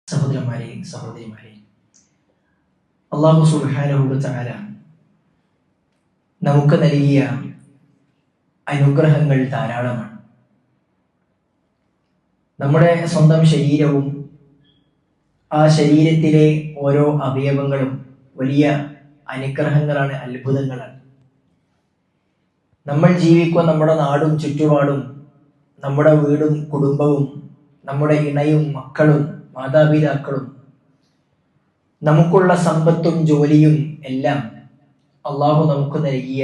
സഹോദരന്മാരെ, സഹോദരിമാരെ, അല്ലാഹു സുബ്ഹാനഹു വ തആല നമുക്ക് നൽകിയ അനുഗ്രഹങ്ങൾ ധാരാളമാണ്. നമ്മുടെ സ്വന്തം ശരീരവും ആ ശരീരത്തിലെ ഓരോ അവയവങ്ങളും വലിയ അനുഗ്രഹങ്ങളാണ്, അത്ഭുതങ്ങളാണ്. നമ്മൾ ജീവിക്കുന്ന നമ്മുടെ നാടും ചുറ്റുപാടും, നമ്മുടെ വീടും കുടുംബവും, നമ്മുടെ ഇണയും മക്കളും മാതാപിതാക്കളും, നമുക്കുള്ള സമ്പത്തും ജോലിയും എല്ലാം അള്ളാഹു നമുക്ക് നൽകിയ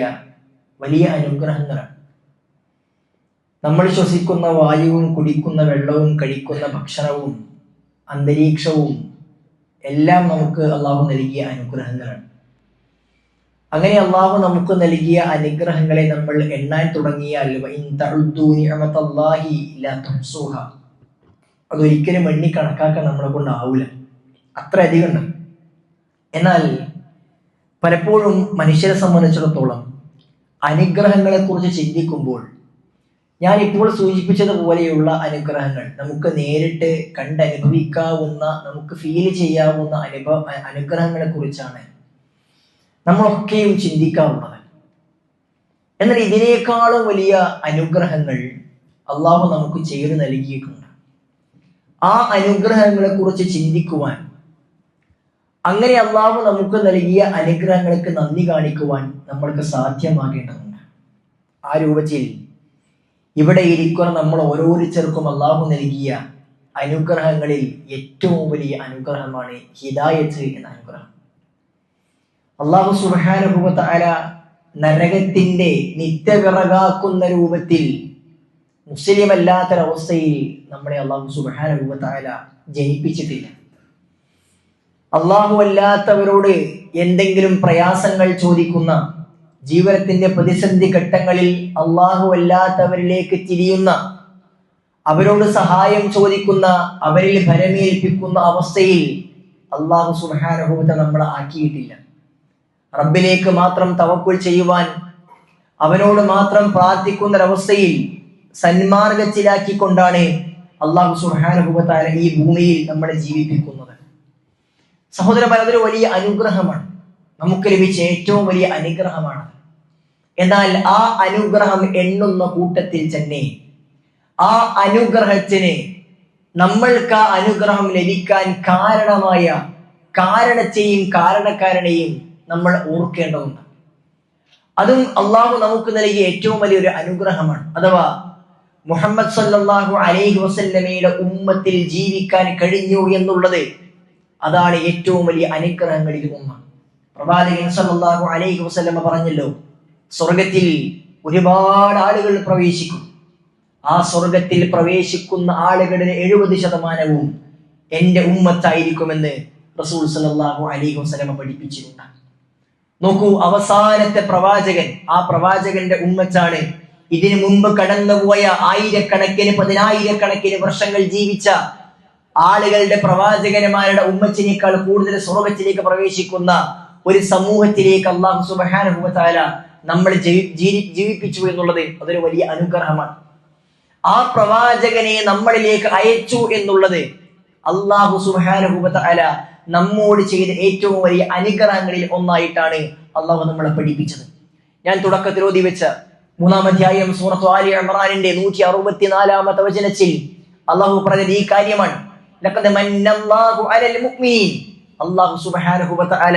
വലിയ അനുഗ്രഹങ്ങളാണ്. നമ്മൾ ശ്വസിക്കുന്ന വായുവും കുടിക്കുന്ന വെള്ളവും കഴിക്കുന്ന ഭക്ഷണവും അന്തരീക്ഷവും എല്ലാം നമുക്ക് അള്ളാഹു നൽകിയ അനുഗ്രഹങ്ങളാണ്. അങ്ങനെ അള്ളാഹു നമുക്ക് നൽകിയ അനുഗ്രഹങ്ങളെ നമ്മൾ എണ്ണാൻ തുടങ്ങിയാൽ അതൊരിക്കലും എണ്ണി കണക്കാക്കാൻ നമ്മളെ കൊണ്ടാവൂല, അത്ര അധികം ഉണ്ട്. എന്നാൽ പലപ്പോഴും മനുഷ്യരെ സംബന്ധിച്ചിടത്തോളം അനുഗ്രഹങ്ങളെ കുറിച്ച് ചിന്തിക്കുമ്പോൾ ഞാൻ ഇപ്പോൾ സൂചിപ്പിച്ചതുപോലെയുള്ള അനുഗ്രഹങ്ങൾ നമുക്ക് നേരിട്ട് കണ്ടനുഭവിക്കാവുന്ന, നമുക്ക് ഫീൽ ചെയ്യാവുന്ന അനുഗ്രഹങ്ങളെ കുറിച്ചാണ് നമ്മളൊക്കെയും ചിന്തിക്കാറുള്ളത്. എന്നാൽ ഇതിനേക്കാളും വലിയ അനുഗ്രഹങ്ങൾ അള്ളാഹു നമുക്ക് ചെയ്തു നൽകിയിട്ടുണ്ട്. ആ അനുഗ്രഹങ്ങളെ കുറിച്ച് ചിന്തിക്കുവാൻ, അങ്ങനെ അള്ളാഹു നമുക്ക് നൽകിയ അനുഗ്രഹങ്ങൾക്ക് നന്ദി കാണിക്കുവാൻ നമ്മൾക്ക് സാധ്യമാകേണ്ടതുണ്ട്. ആ രൂപത്തിൽ ഇവിടെ ഇരിക്കുന്ന നമ്മൾ ഓരോരുത്തർക്കും അള്ളാഹു നൽകിയ അനുഗ്രഹങ്ങളിൽ ഏറ്റവും വലിയ അനുഗ്രഹമാണ് ഹിദായത്ത് എന്ന അനുഗ്രഹം. അള്ളാഹു സുബ്ഹാനഹു വ തആല നരകത്തിന്റെ നിത്യവിറകാക്കുന്ന രൂപത്തിൽ മുസ്ലിം അല്ലാത്തൊരവസ്ഥയിൽ നമ്മളെ അള്ളാഹു സുബ്ഹാനഹു വ തആല ജനിപ്പിച്ചിട്ടില്ല. അള്ളാഹു അല്ലാത്തവരോട് എന്തെങ്കിലും പ്രയാസങ്ങൾ ചോദിക്കുന്ന, ജീവിതത്തിന്റെ പ്രതിസന്ധി ഘട്ടങ്ങളിൽ അള്ളാഹു അല്ലാത്തവരിലേക്ക് തിരിയുന്ന, അവരോട് സഹായം ചോദിക്കുന്ന, അവരിൽ ഭരമേൽപ്പിക്കുന്ന അവസ്ഥയിൽ അള്ളാഹു സുബ്ഹാനഹു വ തആല നമ്മളെ ആക്കിയിട്ടില്ല. റബ്ബിലേക്ക് മാത്രം തവക്കുൽ ചെയ്യുവാൻ, അവനോട് മാത്രം പ്രാർത്ഥിക്കുന്ന ഒരവസ്ഥയിൽ സന്മാർഗത്തിലാക്കിക്കൊണ്ടാണ് അള്ളാഹു സുബ്ഹാനഹു വ തആല ഈ ഭൂമിയിൽ നമ്മളെ ജീവിപ്പിക്കുന്നത്. സഹോദരന്മാർ, അതൊരു വലിയ അനുഗ്രഹമാണ്, നമുക്ക് ലഭിച്ച ഏറ്റവും വലിയ അനുഗ്രഹമാണ്. എന്നാൽ ആ അനുഗ്രഹം എണ്ണുന്ന കൂട്ടത്തിൽ തന്നെ ആ അനുഗ്രഹത്തിന്, നമ്മൾക്ക് ആ അനുഗ്രഹം ലഭിക്കാൻ കാരണമായ കാരണത്തെയും കാരണക്കാരനെയും നമ്മൾ ഓർക്കേണ്ടതുണ്ട്. അതും അള്ളാഹു നമുക്ക് നൽകിയ ഏറ്റവും വലിയൊരു അനുഗ്രഹമാണ്. അഥവാ മുഹമ്മദ് സല്ലല്ലാഹു അലൈഹി വസല്ലമയുടെ ഉമ്മത്തിൽ ജീവിക്കാൻ കഴിഞ്ഞു എന്നുള്ളത്, അതാണ് ഏറ്റവും വലിയ അനുഗ്രഹങ്ങളിൽ ഒന്ന്. പ്രവാചകൻ സല്ലല്ലാഹു അലൈഹി വസല്ലമ പറഞ്ഞല്ലോ, സ്വർഗത്തിൽ ഒരുപാട് ആളുകൾ പ്രവേശിക്കും. ആ സ്വർഗത്തിൽ പ്രവേശിക്കുന്ന ആളുകളുടെ 70% എന്റെ ഉമ്മത്തായിരിക്കുമെന്ന് റസൂൽ സല്ലല്ലാഹു അലൈഹി വസല്ലമ പഠിപ്പിച്ചിട്ടുണ്ട്. നോക്കൂ, അവസാനത്തെ പ്രവാചകൻ, ആ പ്രവാചകന്റെ ഉമ്മത്താണ് ഇതിനു മുമ്പ് കടന്നുപോയ ആയിരക്കണക്കിന് പതിനായിരക്കണക്കിന് വർഷങ്ങൾ ജീവിച്ച ആളുകളുടെ പ്രവാചകന്മാരുടെ ഉമ്മത്തിനേക്കാൾ കൂടുതൽ സ്വർഗത്തിലേക്ക് പ്രവേശിക്കുന്ന ഒരു സമൂഹത്തിലേക്ക് അല്ലാഹു സുബ്ഹാനഹു വ തആല നമ്മൾ ജീവിപ്പിച്ചു എന്നുള്ളത് അതൊരു വലിയ അനുഗ്രഹമാണ്. ആ പ്രവാചകനെ നമ്മളിലേക്ക് അയച്ചു എന്നുള്ളത് അല്ലാഹു സുബ്ഹാനഹു വ തആല നമ്മോട് ചെയ്ത ഏറ്റവും വലിയ അനുഗ്രഹങ്ങളിൽ ഒന്നായിട്ടാണ് അള്ളാഹു നമ്മളെ പഠിപ്പിച്ചത്. ഞാൻ തുടക്കത്തിൽ ഓതി വെച്ച 3-ാം അധ്യായം സൂറത്ത് ആലി ഇംറാനിന്റെ 164-ാമത്തെ വചനത്തിൽ അള്ളാഹു പറഞ്ഞത് ഈ കാര്യമാണ്. ലഖദ് മന്നല്ലാഹു അലൽ മുഅ്മിനീൻ, അല്ലാഹു സുബ്ഹാനഹു വ തആല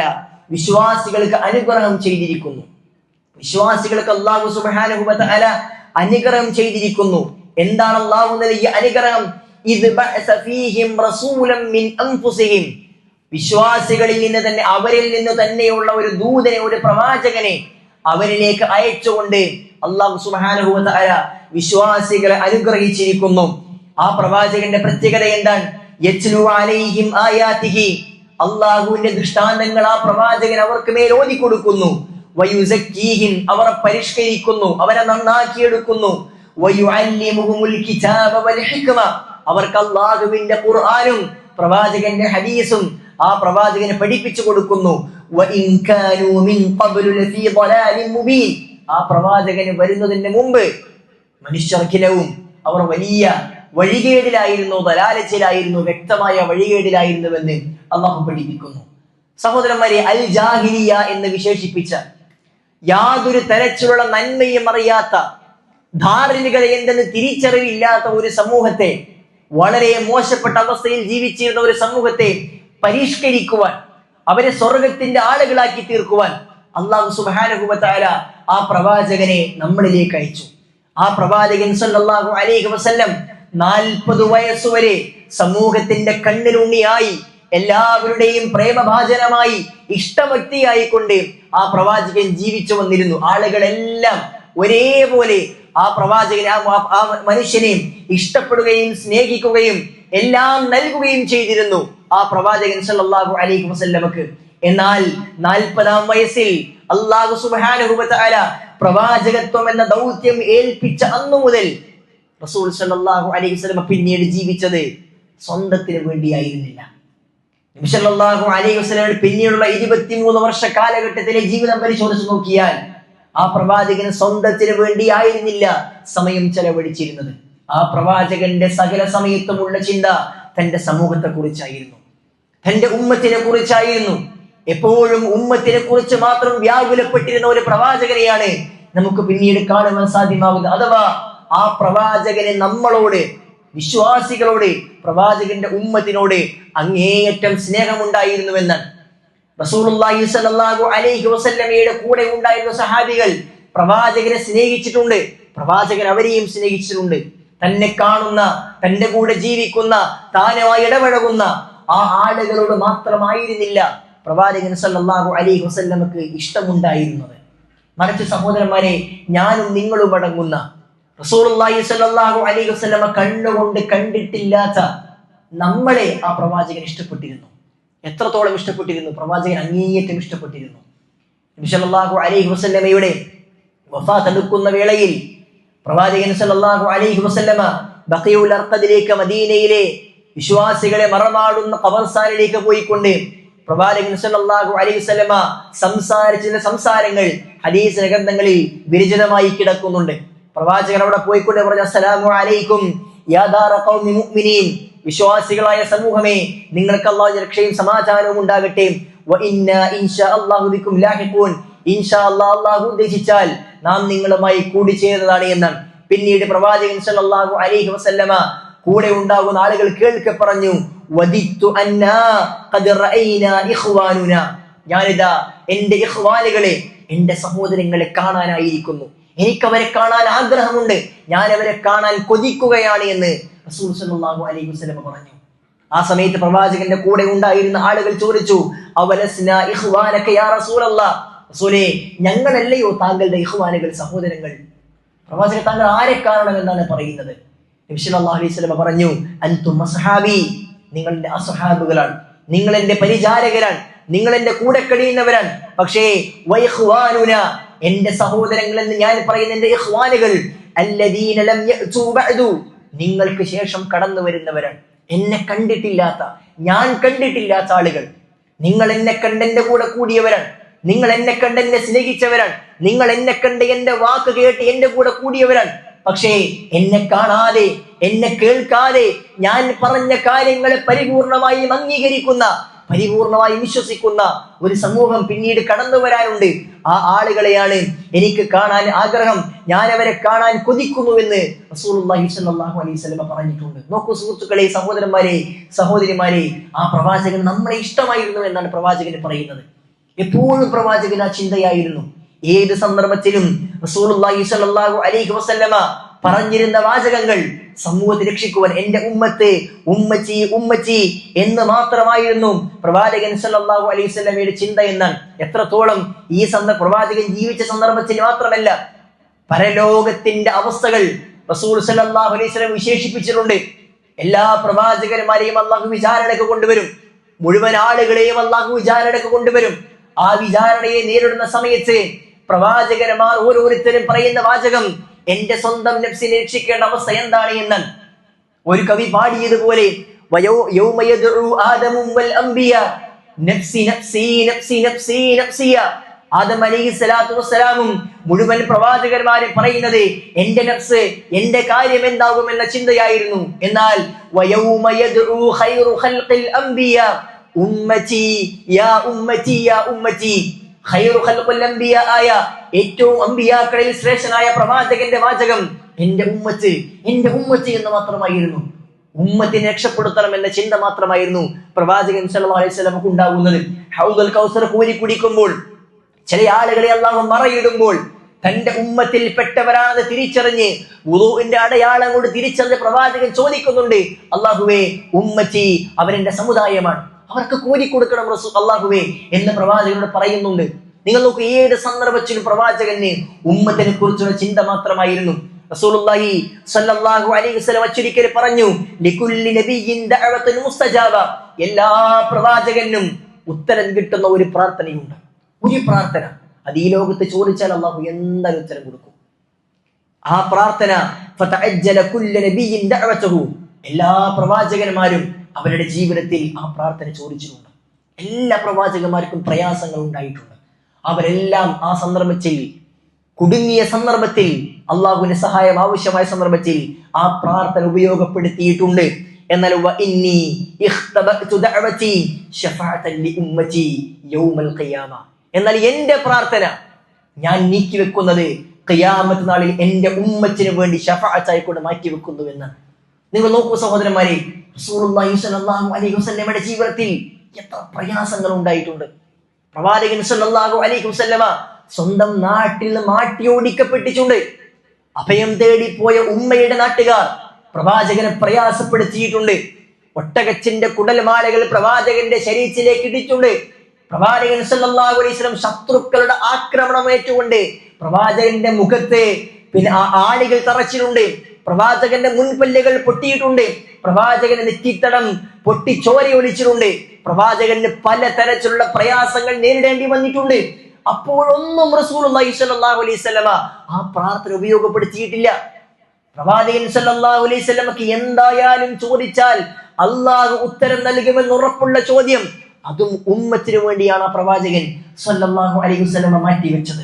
വിശ്വാസികൾക്ക് അനുഗ്രഹം ചെയ്തിരിക്കുന്നു. വിശ്വാസികൾക്ക് അല്ലാഹു സുബ്ഹാനഹു വ തആല അനുഗ്രഹം ചെയ്തിരിക്കുന്നു. എന്താണ് അല്ലാഹു നൽകിയ അനുഗ്രഹം? ഇദ് ബഅസ ഫീഹിം റസൂലൻ മിൻ അൻഫുസിഹിം, വിശ്വാസികളിൽ നിന്ന് തന്നെ, അവരിൽ നിന്ന് തന്നെയുള്ള ഒരു ദൂതനെ, ഒരു പ്രവാചകനെ അവരിലേക്ക് അയച്ചുകൊണ്ട് അല്ലാഹു സുബ്ഹാനഹു വ തആല വിശ്വാസികളെ അനുഗ്രഹിച്ചിരിക്കുന്നു. ആ പ്രവാചകന്റെ പ്രത്യേകത എന്താണ്? യത്ലു അലൈഹിം ആയാതിഹി, അല്ലാഹുവിന്റെ ദൃഷ്ടാന്തങ്ങൾ ആ പ്രവാചകൻ അവർക്ക് മേൽ ഓതി കൊടുക്കുന്നു. വയുസക്കീഹിം, അവരെ പരിഷ്കരിക്കുന്നു, അവരെ നന്നാക്കിയെടുക്കുന്നു. വയുഅല്ലിമുഹുൽ കിതാബ വൽ ഹിക്മ, അവർക്ക് അല്ലാഹുവിന്റെ ഖുർആനും പ്രവാചകന്റെ ഹദീസും ആ പ്രവാചകനെ പഠിപ്പിച്ചു കൊടുക്കുന്നു. വഇൻ കാനൂ മിൻ ഖബ്ലു ലഫീ ളലാലിൻ മുബീൻ, ആ പ്രവാചകന് വരുന്നതിന് മുമ്പ് മനുഷ്യർക്കിലവും അവർ വലിയ വഴികേടിലായിരുന്നു, ദലാലത്തിലായിരുന്നു, വ്യക്തമായ വഴികേടിലായിരുന്നുവെന്ന് അള്ളാഹു പഠിപ്പിക്കുന്നു. സഹോദരന്മാരെ, അൽ ജാഹിലിയ എന്ന് വിശേഷിപ്പിച്ച യാതൊരു തരത്തിലുള്ള നന്മയും അറിയാത്ത, ധാർമ്മികത എന്തെന്ന് തിരിച്ചറിവില്ലാത്ത ഒരു സമൂഹത്തെ, വളരെ മോശപ്പെട്ട അവസ്ഥയിൽ ജീവിച്ചിരുന്ന ഒരു സമൂഹത്തെ പരിഷ്കരിക്കുവാൻ, അവരെ സ്വർഗത്തിന്റെ ആളുകളാക്കി തീർക്കുവാൻ അല്ലാഹു സുബ്ഹാനഹു വ തആല ആ പ്രവാചകനെ നമ്മളിലേക്ക് അയച്ചു. ആ പ്രവാചകൻ സല്ലല്ലാഹു അലൈഹി വസല്ലം 40 വയസ്സുവരെ സമൂഹത്തിന്റെ കണ്ണിലുണ്ണിയായി, എല്ലാവരുടെയും പ്രേമഭാജനമായി, ഇഷ്ടഭക്തിയായിക്കൊണ്ട് ആ പ്രവാചകൻ ജീവിച്ചു വന്നിരുന്നു. ആളുകളെല്ലാം ഒരേപോലെ ആ പ്രവാചകനെ, ആ മനുഷ്യനെ ഇഷ്ടപ്പെടുകയും സ്നേഹിക്കുകയും എല്ലാം നൽകുകയും ചെയ്തിരുന്നു ആ പ്രവാചകൻ സല്ലല്ലാഹു അലൈഹി വസല്ലമക്ക്. എന്നാൽ 40-ാം വയസ്സിൽ അല്ലാഹു സുബ്ഹാനഹു വ തആല പ്രവാചകത്വം എന്ന ദൗത്യം ഏൽപ്പിച്ച അന്നു മുതൽ റസൂൽ സല്ലല്ലാഹു അലൈഹി വസല്ലമ പിന്നീട് ജീവിച്ചത് സ്വന്തത്തിന് വേണ്ടിയായിരുന്നില്ല. നബി സല്ലല്ലാഹു അലൈഹി വസല്ലമയുടെ പിന്നീടുള്ള 23 വർഷ കാലഘട്ടത്തിലെ ജീവിതം പരിശോധിച്ച് നോക്കിയാൽ ആ പ്രവാചകന് സ്വന്തത്തിന് വേണ്ടിയായിരുന്നില്ല സമയം ചെലവഴിച്ചിരുന്നത്. ആ പ്രവാചകന്റെ സകല സമയത്തുമുള്ള ചിന്ത തന്റെ സമൂഹത്തെ കുറിച്ചായിരുന്നു, തന്റെ ഉമ്മത്തിനെ കുറിച്ചായിരുന്നു. എപ്പോഴും ഉമ്മത്തിനെ കുറിച്ച് മാത്രം വ്യാകുലപ്പെട്ടിരുന്ന ഒരു പ്രവാചകനെയാണ് നമുക്ക് പിന്നീട് കാണുവാൻ സാധ്യമാകുന്നത്. അഥവാ ആ പ്രവാചകന് നമ്മളോട്, വിശ്വാസികളോട്, പ്രവാചകന്റെ ഉമ്മത്തിനോട് അങ്ങേയറ്റം സ്നേഹമുണ്ടായിരുന്നുവെന്നാണ്. റസൂലുള്ളാഹി സ്വല്ലല്ലാഹു അലൈഹി വസല്ലമയുടെ കൂടെ ഉണ്ടായിരുന്ന സഹാബികൾ പ്രവാചകനെ സ്നേഹിച്ചിട്ടുണ്ട്, പ്രവാചകൻ അവരെയും സ്നേഹിച്ചിട്ടുണ്ട്. തന്നെ കാണുന്ന, തന്റെ കൂടെ ജീവിക്കുന്ന, താനുമായി ഇടപഴകുന്ന ആ ആളുകളോട് മാത്രമായിരുന്നില്ല പ്രവാചകൻ സല്ലല്ലാഹു അലൈഹി വസല്ലമക്ക് ഇഷ്ടമുണ്ടായിരുന്നത്. മറിച്ച് സഹോദരന്മാരെ, ഞാനും നിങ്ങളും അടങ്ങുന്ന റസൂലുള്ളാഹി സ്വല്ലല്ലാഹു അലൈഹി വസല്ലമ കണ്ണുകൊണ്ട് കണ്ടിട്ടില്ലാത്ത നമ്മളെ ആ പ്രവാചകൻ ഇഷ്ടപ്പെട്ടിരുന്നു. എത്രത്തോളം ഇഷ്ടപ്പെട്ടിരുന്നു? പ്രവാചകൻ അങ്ങേയറ്റം ഇഷ്ടപ്പെട്ടിരുന്നു. നബി സല്ലല്ലാഹു അലൈഹി വസല്ലമയുടെ വഫാത്ത് അടുക്കുന്ന വേളയിൽ പ്രവാചകൻ സല്ലല്ലാഹു അലൈഹി വസല്ലമ ബഖീഉൽ അർഖദിലേക്ക്, മദീനയിലെ വിശ്വാസികളെ മറമാടുന്ന ഖബർസ്ഥാനിലേക്ക് പോയിക്കൊണ്ട് പ്രവാചകൻ സല്ലല്ലാഹു അലൈഹി വസല്ലമ സംസാരിച്ച സംസാരങ്ങൾ ഹദീസ് ഗ്രന്ഥങ്ങളിൽ വിരചിതമായി കിടക്കുന്നുണ്ട്. പ്രവാചകൻ അവിടെ പോയിക്കൊണ്ട് പറഞ്ഞു, അസ്സലാമു അലൈക്കും യാ ദാറ ഖൗമി മുഅ്മിനീൻ, വിശ്വാസികളായ സമൂഹമേ, നിങ്ങൾക്ക് അല്ലാഹുവിന്റെ രക്ഷയും സമാധാനവും ഉണ്ടാകട്ടെ. വ ഇന്നാ ഇൻഷാ അല്ലാഹു ബിക്കും ലാഹിഖൂൻ, ഇൻഷാ അല്ലാഹ്, അല്ലാഹു ഉദ്ദേശിച്ചാൽ നാം നിങ്ങളുമായി കൂടിച്ചേരുന്നതാണ് എന്നാണ്. പിന്നീട് പ്രവാചകൻ സല്ലല്ലാഹു അലൈഹി വസല്ലമ കൂടെ ഉണ്ടാകുന്ന ആളുകൾ കേൾക്കെ പറഞ്ഞു, വദിത്തു അന്നാ ഖദ് റഅയ്നാ ഇഖ്വാനുനാ, ഞാനിതാ എന്റെ ഇഖ്വാനുകളെ, എന്റെ സഹോദരങ്ങളെ കാണാനായിരിക്കുന്നു, എനിക്കവരെ കാണാൻ ആഗ്രഹമുണ്ട്, ഞാൻ അവരെ കാണാൻ കൊതിക്കുകയാണ് എന്ന് റസൂൽ സല്ലല്ലാഹു അലൈഹി വസല്ലം പറഞ്ഞു. ആ സമയത്ത് പ്രവാചകന്റെ കൂടെ ഉണ്ടായിരുന്ന ആളുകൾ ചോദിച്ചു, അവലസ്നാ ഇഖ്വാനക യാ റസൂലല്ലാഹ്, റസൂലേ, ഞങ്ങളല്ലയോ താങ്കളുടെ ഇഖ്വാനുകൾ, സഹോദരങ്ങൾ? പ്രവാചകൻ താങ്കൾ ആരെ കാണണം എന്നാണ് പറയുന്നത്? നബി സല്ലല്ലാഹു അലൈഹി വസല്ലം പറഞ്ഞു, അൻതും അസ്ഹാബി, നിങ്ങൾ എന്റെ അസ്ഹാബുകളാണ്, നിങ്ങൾ എന്റെ പരിചാരകരാണ്, നിങ്ങൾ എന്റെ കൂടെ കഴിയുന്നവരാണ്. പക്ഷേ വഇഖ്വാനുനാ, എന്റെ സഹോദരങ്ങൾ എന്ന് ഞാൻ പറയുന്ന എന്റെ ഇഖ്വാനുകൾ, അല്ലദീന ലം യഅതു ബഅദു, നിങ്ങൾക്ക് ശേഷം കടന്നു വരുന്നവരാണ്, എന്നെ കണ്ടിട്ടില്ലാത്ത, ഞാൻ കണ്ടിട്ടില്ലാത്ത ആളുകൾ. നിങ്ങൾ എന്നെ കണ്ട് എന്റെ കൂടെ കൂടിയവരാണ്, നിങ്ങൾ എന്നെ കണ്ട് എന്നെ സ്നേഹിച്ചവരാണ്, നിങ്ങൾ എന്നെ കണ്ട് എന്റെ വാക്ക് കേട്ട് എന്റെ കൂടെ കൂടിയവരാണ്. പക്ഷേ എന്നെ കാണാതെ, എന്നെ കേൾക്കാതെ, ഞാൻ പറഞ്ഞ കാര്യങ്ങളെ പരിപൂർണമായും അംഗീകരിക്കുന്ന, പരിപൂർണമായും വിശ്വസിക്കുന്ന ഒരു സമൂഹം പിന്നീട് കടന്നു വരാനുണ്ട്. ആ ആളുകളെയാണ് എനിക്ക് കാണാൻ ആഗ്രഹം, ഞാൻ അവരെ കാണാൻ കൊതിക്കുന്നുവെന്ന് റസൂലുള്ളാഹി സ്വല്ലല്ലാഹു അലൈഹി വസല്ലം പറഞ്ഞിട്ടുണ്ട്. നോക്കൂ സുഹൃത്തുക്കളെ, സഹോദരന്മാരെ, സഹോദരിമാരെ, ആ പ്രവാചകൻ നമ്മളെ ഇഷ്ടമായിരുന്നു എന്നാണ് പ്രവാചകൻ പറയുന്നത്. എപ്പോഴും പ്രവാചകൻ ആ ചിന്തയായിരുന്നു. ഏത് സന്ദർഭത്തിലും റസൂലുള്ളാഹി സ്വല്ലല്ലാഹു അലൈഹി വസല്ലമ പറഞ്ഞിരുന്ന വാചകങ്ങൾ സമൂഹത്തെ രക്ഷിക്കുവാൻ, എന്റെ ഉമ്മത്ത്, ഉമ്മച്ചി, ഉമ്മച്ചി എന്ന് മാത്രമായിരുന്നു പ്രവാചകൻ സല്ലല്ലാഹു അലൈഹി വസല്ലമയുടെ ചിന്ത എന്നാണ്. എത്രത്തോളം ഈ പ്രവാചകൻ ജീവിച്ച സന്ദർഭത്തിൽ മാത്രമല്ല, പരലോകത്തിന്റെ അവസ്ഥകൾ റസൂൽ സല്ലല്ലാഹു അലൈഹി വസല്ലം വിശേഷിപ്പിച്ചിട്ടുണ്ട്. എല്ലാ പ്രവാചകന്മാരെയും അല്ലാഹു വിചാരണയ്ക്ക് കൊണ്ടുവരും, മുഴുവൻ ആളുകളെയും അല്ലാഹു വിചാരണയ്ക്ക് കൊണ്ടുവരും. ആ വിചാരണയെ നേരിടുന്ന സമയത്ത് പ്രവാചകന്മാർ ഓരോരുത്തരും പറയുന്ന വാചകം, എന്റെ സ്വന്തം നഫ്സിനെ രക്ഷിക്കേണ്ട അവസ്ഥ എന്താണ് എന്ന്. ഒരു കവി പാടിയതുപോലെ, യൗമ യദ്ഉ ആദമു വൽ അംബിയ നഫ്സി നഫ്സി നഫ്സി നഫ്സി നഫ്സിയ, ആദം അലൈഹിസ്സലാത്തു വസ്സലാമും മുഴുവൻ പ്രവാചകന്മാരും പറയുന്നത് എന്റെ നഫ്സ്, എന്റെ കാര്യം എന്താകും എന്ന ചിന്തയായിരുന്നു. എന്നാൽ വയൗമ യദ്ഉ ഖൈറു ഖൽഖിൽ അംബിയാ ഉമ്മതി യാ ഉമ്മതി യാ ഉമ്മതി, ഖൈറു ഖൽഖിൽ അംബിയാ ആയ ഏറ്റവും അമ്പിയാക്കളിൽ ശ്രേഷ്ഠനായ പ്രവാചകന്റെ വാചകം എന്റെ ഉമ്മത്ത്, എന്റെ ഉമ്മത്ത് എന്ന് മാത്രമായിരുന്നു. ഉമ്മത്തിനെ രക്ഷപ്പെടുത്തണം എന്ന ചിന്ത മാത്രമായിരുന്നു പ്രവാചകൻ സല്ലല്ലാഹു അലൈഹി വസല്ലമക്ക് ഉണ്ടാകുന്നത്. ഹൗദുൽ കൗസർ കോരി കുടിക്കുമ്പോൾ, ചില ആളുകളെ അല്ലാഹു മറയിടുമ്പോൾ തന്റെ ഉമ്മത്തിൽ പെട്ടവരാണെന്ന് തിരിച്ചറിഞ്ഞ് വുളൂഇന്റെ അടയാളം കൊണ്ട് തിരിച്ചറിഞ്ഞ പ്രവാചകൻ ചോദിക്കുന്നുണ്ട്, അല്ലാഹുവേ ഉമ്മത്തി അവരെന്റെ സമുദായമാണ്, അവർക്ക് കോരി കൊടുക്കണം അല്ലാഹുവേ എന്ന് പ്രവാചകനോട് പറയുന്നുണ്ട്. നിങ്ങൾ നോക്കൂ, ഏത് സന്ദർഭത്തിലും പ്രവാചകന് ഉമ്മത്തിനെ കുറിച്ചുള്ള ചിന്ത മാത്രമായിരുന്നു. റസൂലുള്ളാഹി സ്വല്ലല്ലാഹു അലൈഹി വസല്ലം ഒരിക്കൽ പറഞ്ഞു, ലികുല്ലി നബിയ്യിൻ ദഅവത്തുൻ മുസ്തജാബ, എല്ലാ പ്രവാചകനും ഉത്തരം കിട്ടുന്ന ഒരു പ്രാർത്ഥനയുണ്ട്, ഒരു പ്രാർത്ഥന. അത് ഈ ലോകത്ത് ചോദിച്ചാൽ അല്ലാഹു എന്തായാലും ഉത്തരം കൊടുക്കും. ആ പ്രാർത്ഥന ഫതഅജ്ജല കുല്ലു നബിയ്യിൻ ദഅവതുഹു, എല്ലാ പ്രവാചകന്മാരും അവരുടെ ജീവിതത്തിൽ ആ പ്രാർത്ഥന ചോദിച്ചിട്ടുണ്ട്. എല്ലാ പ്രവാചകന്മാർക്കും പ്രയാസങ്ങൾ ഉണ്ടായിട്ടുണ്ട്. അവരെല്ലാം ആ സന്ദർഭത്തിൽ, കുടുങ്ങിയ സന്ദർഭത്തിൽ, അള്ളാഹുവിന്റെ സഹായം ആവശ്യമായ സന്ദർഭത്തിൽ ആ പ്രാർത്ഥന ഉപയോഗപ്പെടുത്തിയിട്ടുണ്ട്. എന്നാൽ എന്നാൽ എന്റെ പ്രാർത്ഥന ഞാൻ നീക്കിവെക്കുന്നത് ഖിയാമത്ത് നാളിൽ എന്റെ ഉമ്മത്തിന് വേണ്ടി ശഫാഅത്തായിക്കൊണ്ട് മാറ്റിവെക്കുന്നു എന്ന്. നിങ്ങൾ നോക്കൂ സഹോദരന്മാരെ, റസൂലുള്ളാഹി സ്വല്ലല്ലാഹു അലൈഹി വസല്ലമയുടെ ജീവിതത്തിൽ എത്ര പ്രയാസങ്ങൾ ഉണ്ടായിട്ടുണ്ട്. പ്രവാചകൻ സല്ലല്ലാഹു അലൈഹി വസല്ലമ സ്വന്തം നാട്ടിൽ നിന്ന് മാറ്റിയോടിക്കപ്പെട്ടിട്ടുണ്ട്. അഭയം തേടിപ്പോയ ഉമ്മയുടെ നാട്ടുകാർ പ്രവാചകനെ പ്രയാസപ്പെടുത്തിയിട്ടുണ്ട്. ഒട്ടകച്ചിന്റെ കുടൽമാലകൾ പ്രവാചകന്റെ ശരീരത്തിലേക്ക് ഇടിച്ചുണ്ട്. പ്രവാചകൻ സല്ലല്ലാഹു അലൈഹി വസല്ലം ശത്രുക്കളുടെ ആക്രമണം ഏറ്റുകൊണ്ട് പ്രവാചകന്റെ മുഖത്ത് ആണികൾ തറച്ചിട്ടുണ്ട്. പ്രവാചകന്റെ മുൻപല്ലുകൾ പൊട്ടിയിട്ടുണ്ട്. പ്രവാചകന്റെ നെറ്റിത്തടം പൊട്ടി ചോരയൊലിച്ചിട്ടുണ്ട്. പ്രവാചകന് പല തരത്തിലുള്ള പ്രയാസങ്ങൾ നേരിടേണ്ടി വന്നിട്ടുണ്ട്. അപ്പോഴൊന്നും റസൂലുള്ളാഹി സ്വല്ലല്ലാഹു അലൈഹി വസല്ലമ ആ പ്രാർത്ഥന ഉപയോഗപ്പെടുത്തിയിട്ടില്ല. പ്രവാചകൻ സല്ലല്ലാഹു അലൈഹി വസല്ലമക്ക് എന്തായാലും ചോദിച്ചാൽ അള്ളാഹു ഉത്തരം നൽകുമെന്ന് ഉറപ്പുള്ള ചോദ്യം, അതും ഉമ്മത്തിന് വേണ്ടിയാണ് ആ പ്രവാചകൻ സല്ലല്ലാഹു അലൈഹി വസല്ലമ മാറ്റിവെച്ചത്.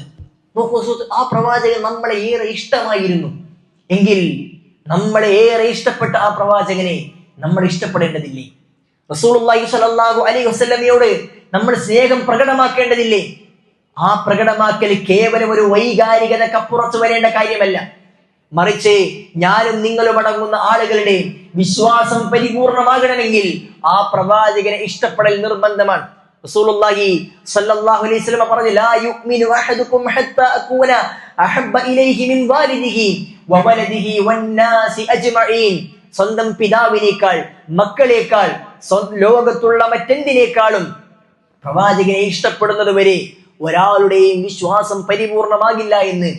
നോക്കൂ, ആ പ്രവാചകൻ നമ്മളെ ഏറെ ഇഷ്ടമായിരുന്നു എങ്കിൽ നമ്മളെ ഏറെ ഇഷ്ടപ്പെട്ട ആ പ്രവാചകനെ നമ്മൾ ഇഷ്ടപ്പെടേണ്ടതില്ലേ? റസൂലുള്ളാഹി സ്വല്ലല്ലാഹു അലൈഹി വസല്ലമയോട് നമ്മൾ സ്നേഹം പ്രകടമാക്കേണ്ടതില്ലേ? ആ പ്രകടമാക്കൽ കേവലം ഒരു വൈകാരികതക്കപ്പുറത്ത് വരേണ്ട കാര്യമല്ല. മറിച്ച് ഞാനും നിങ്ങളും അടങ്ങുന്ന ആളുകളുടെ വിശ്വാസം പരിപൂർണമാകണമെങ്കിൽ ആ പ്രവാചകനെ ഇഷ്ടപ്പെടൽ നിർബന്ധമാണ്. റസൂലുള്ളാഹി സ്വല്ലല്ലാഹു അലൈഹി വസല്ലം പറഞ്ഞു, ലാ യുഅ്മിനു അഹദുകും ഹത്താ അകൂന അഹബ്ബ ഇലൈഹി മിൻ വാലിദിഹി വവലദിഹി വന്നാസി അജ്മഈൻ. സ്വന്തം പിതാവിനേക്കാൾ, മക്കളേക്കാൾ, ലോകത്തുള്ള മറ്റെന്തിനേക്കാളും പ്രവാചകനെ ഇഷ്ടപ്പെടുന്നത് വരെ ഒരാളുടെയും വിശ്വാസം പരിപൂർണമാകില്ല എന്ന്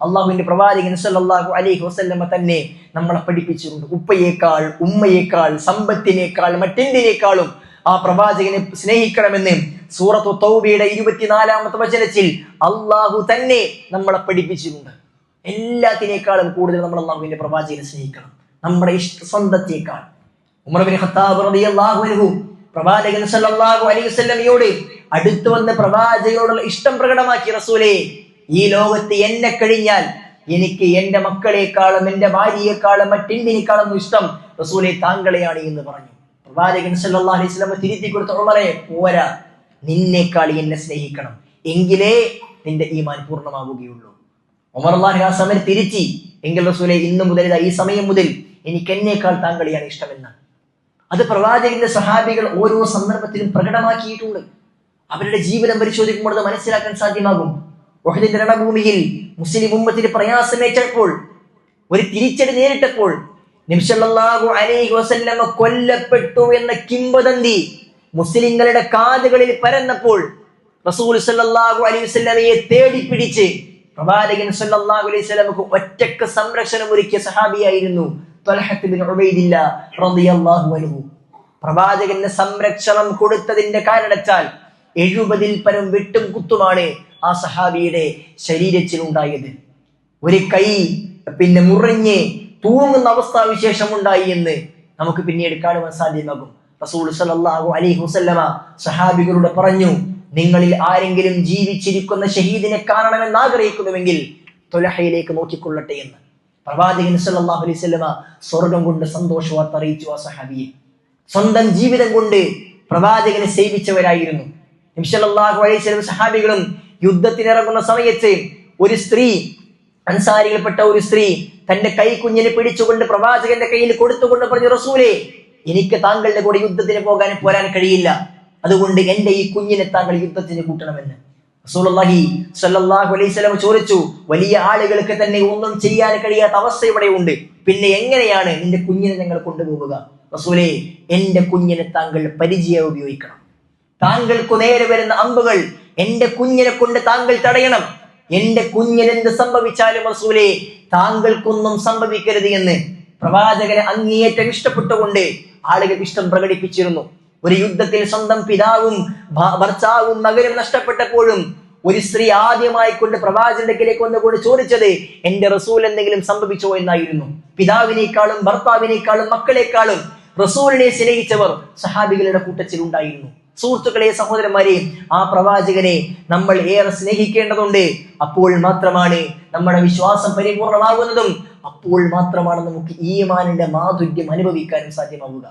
അള്ളാഹുവിന്റെ പ്രവാചകൻ സല്ലല്ലാഹു അലൈഹി വസല്ലമ തന്നെ നമ്മളെ പഠിപ്പിച്ചിട്ടുണ്ട്. ഉപ്പയേക്കാൾ, ഉമ്മയേക്കാൾ, സമ്പത്തിനേക്കാൾ, മറ്റെന്തിനേക്കാളും ആ പ്രവാചകനെ സ്നേഹിക്കണമെന്ന് സൂറത്തു തൗബയുടെ 24-ാമത്തെ വചനത്തിൽ അള്ളാഹു തന്നെ നമ്മളെ പഠിപ്പിച്ചിട്ടുണ്ട്. എല്ലാത്തിനേക്കാളും കൂടുതൽ നമ്മൾ അള്ളാഹുവിന്റെ പ്രവാചകനെ സ്നേഹിക്കണം, നമ്മുടെ സ്വന്തത്തേക്കാൾ. ഉമർ ഇബ്നു ഖത്താബ് റളിയല്ലാഹു അൻഹു പ്രവാചകൻ സല്ലല്ലാഹു അലൈഹി വസല്ലമയോട് അടുത്തു വന്ന് പ്രവാചകനോടുള്ള ഇഷ്ടം പ്രകടമാക്കി, റസൂലേ, ഈ ലോകത്ത് എന്നെ കഴിഞ്ഞാൽ എനിക്ക് എന്റെ മക്കളെക്കാളും എന്റെ ഭാര്യയെക്കാളും മറ്റെന്തിനേക്കാളും ഇഷ്ടം റസൂലേ താങ്കളെയാണ് എന്ന് പറഞ്ഞു. പ്രവാചകൻ സല്ലല്ലാഹു അലൈഹി വസല്ലം തിരുത്തി കൊടുത്ത, ഉമറേ പോരാ, നിന്നേക്കാൾ എന്നെ സ്നേഹിക്കണം, എങ്കിലേ നിന്റെ ഈമാൻ പൂർണ്ണമാവുകയുള്ളൂ. ഉമർ റളിയല്ലാഹു ആ സമയം തിരിച്ചു, എങ്കിൽ റസൂലേ ഇന്നു മുതൽ, ഈ സമയം മുതൽ എനിക്ക് എന്നേക്കാൾ താങ്കളെയാണ് ഇഷ്ടമെന്ന്. അത് പ്രവാചകന്റെ സഹാബികൾ ഓരോ സന്ദർഭത്തിലും പ്രകടമാക്കിയിട്ടുണ്ട്. അവരുടെ ജീവിതം പരിശോധിക്കുമ്പോൾ അത് മനസ്സിലാക്കാൻ സാധ്യമാകും. ഉഹദിന്റെ രണഭൂമിയിൽ മുസ്ലിം ഉമ്മത്തിന് പ്രയാസമേറ്റപ്പോൾ, ഒരു തിരിച്ചടി നേരിട്ടപ്പോൾ, നബി സല്ലല്ലാഹു അലൈഹി വസല്ലമ കൊല്ലപ്പെട്ടു എന്ന കിംവദന്തി മുസ്ലിങ്ങളുടെ കാതുകളിൽ പരന്നപ്പോൾ റസൂൽ സല്ലല്ലാഹു അലൈഹി വസല്ലമയെ തേടിപ്പിടിച്ച് പ്രവാചകൻ സല്ലല്ലാഹു അലൈഹി വസല്ലമക്ക് ഒറ്റക്ക് സംരക്ഷണം ഒരുക്കിയ സഹാബിയായിരുന്നു ത്വൽഹത്ത് ബിൻ ഉബൈദില്ലാഹ് റളിയല്ലാഹു അൻഹു. പ്രവാചകന് സംരക്ഷണം കൊടുത്തതിന്റെ കാരണത്താൽ 70-ൽ പരം വെട്ടും കുത്തുമാണ് ആ സഹാബിയുടെ ശരീരത്തിൽ ഉണ്ടായത്. ഒരു കൈ മുറിഞ്ഞ് തൂങ്ങുന്ന അവസ്ഥാവിശേഷം ഉണ്ടായി എന്ന് നമുക്ക് പിന്നീട് കാണുവാൻ സാധ്യമാകും. റസൂൽ സല്ലല്ലാഹു അലൈഹി വസല്ലമ സഹാബികളോട് പറഞ്ഞു, നിങ്ങളിൽ ആരെങ്കിലും ജീവിച്ചിരിക്കുന്ന ഷഹീദിനെ കാണണമെന്ന് ആഗ്രഹിക്കുന്നുവെങ്കിൽ ത്വലഹയിലേക്ക് നോക്കിക്കൊള്ളട്ടെ എന്ന് പ്രവാചകൻ സല്ലല്ലാഹു അലൈഹി വസല്ലമ സ്വർഗം കൊണ്ട് സന്തോഷവാർത്ത അറിയിച്ചു ആ സഹാബിയെ. സ്വന്തം ജീവിതം കൊണ്ട് പ്രവാചകനെ സേവിച്ചവരായിരുന്നു നബി സല്ലല്ലാഹു അലൈഹി വസല്ലം. സഹാബികളും യുദ്ധത്തിനിറങ്ങുന്ന സമയത്ത് ഒരു സ്ത്രീ, അൻസാരികൾപ്പെട്ട ഒരു സ്ത്രീ തന്റെ കൈക്കുഞ്ഞിനെ പിടിച്ചുകൊണ്ട് പ്രവാചകന്റെ കയ്യിൽ കൊടുത്തുകൊണ്ട് പറഞ്ഞു, റസൂലേ, എനിക്ക് താങ്കളുടെ കൂടെ യുദ്ധത്തിന് പോരാൻ കഴിയില്ല, അതുകൊണ്ട് എന്റെ ഈ കുഞ്ഞിനെ താങ്കൾ യുദ്ധത്തിന് കൂട്ടണമെന്ന് റസൂലുള്ളാഹി സ്വല്ലല്ലാഹു അലൈഹി വസല്ലം ചോദിച്ചു. വലിയ ആളുകൾക്ക് തന്നെ ഒന്നും ചെയ്യാൻ കഴിയാത്ത അവസ്ഥ ഇവിടെ ഉണ്ട്, പിന്നെ എങ്ങനെയാണ് നിന്റെ കുഞ്ഞിനെ ഞങ്ങൾ കൊണ്ടുപോവുക? റസൂലേ, എന്റെ കുഞ്ഞിനെ താങ്കൾ പരിചയം ഉപയോഗിക്കണം. താങ്കൾക്ക് നേരെ വരുന്ന അമ്പുകൾ എന്റെ കുഞ്ഞിനെ കൊണ്ട് താങ്കൾ തടയണം. എന്റെ കുഞ്ഞിന് എന്ത് സംഭവിച്ചാലും റസൂലേ, താങ്കൾക്കൊന്നും സംഭവിക്കരുത് എന്ന് പ്രവാചകനെ അങ്ങേയറ്റം ഇഷ്ടപ്പെട്ടുകൊണ്ട് ആളുകൾ ഇഷ്ടം പ്രകടിപ്പിച്ചിരുന്നു. ഒരു യുദ്ധത്തിൽ സ്വന്തം പിതാവും ഭർത്താവും മകനും നഷ്ടപ്പെട്ടപ്പോഴും ഒരു സ്ത്രീ ആദ്യമായി കൊണ്ട് പ്രവാചകന്റെ അടുക്കലേക്ക് വന്നുകൊണ്ട് ചോദിച്ചത്, എന്റെ റസൂൽ എന്തെങ്കിലും സംഭവിച്ചോ എന്നായിരുന്നു. പിതാവിനേക്കാളും ഭർത്താവിനേക്കാളും മക്കളെക്കാളും റസൂലിനെ സ്നേഹിച്ചവർ സഹാബികളുടെ കൂട്ടത്തിൽ ഉണ്ടായിരുന്നു. സുഹൃത്തുക്കളെ, സഹോദരന്മാരെ, ആ പ്രവാചകനെ നമ്മൾ ഏറെ സ്നേഹിക്കേണ്ടതുണ്ട്. അപ്പോൾ മാത്രമാണ് നമ്മുടെ വിശ്വാസം പരിപൂർണമാകുന്നതും അപ്പോൾ മാത്രമാണ് നമുക്ക് ഈമാനിന്റെ മാധുര്യം അനുഭവിക്കാനും സാധ്യമാവുക.